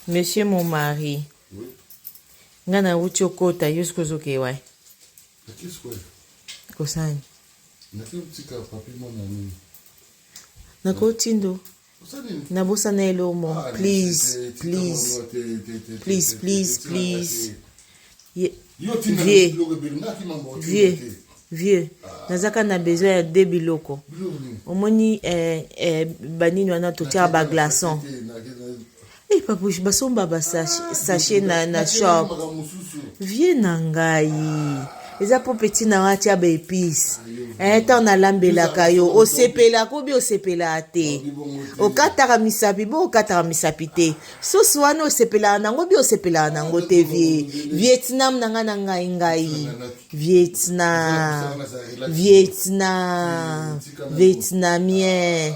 Monsieur mon mari. Oui. Ngana wucho kota yusko zoke wai. Qu'est-ce que Kosani. na tika papi mona nini? Na kotindo. Kosani. Na bosa na elomo. Please. Vieux. Nazaka na besoin ya deux biloko. Omoni banini wana totia ba glaçon. Papouche basomba ba sachet na shop. Vieux na ngai. Eza po petit na watia ba épices. Tant na lambelaka yo osepela ko bi osepela te. Okataka misapi bo okataka misapi te. Sosi wana osepela nango bi osepela nango te vie. Vietnam nanga na ngai. Vietnamien.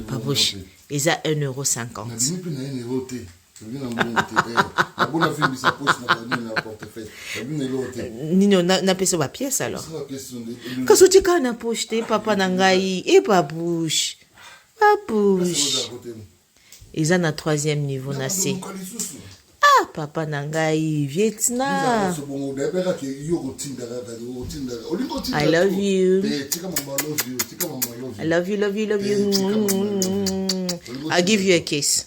Papouche, eza 1,50 €. Nino na peso ba pièce alors. Kasuti ka na poche te papa na ngai et papouche. Eza na 3e niveau na C. Papa na ngai Vietnam. I love you. I love you. I give you a kiss.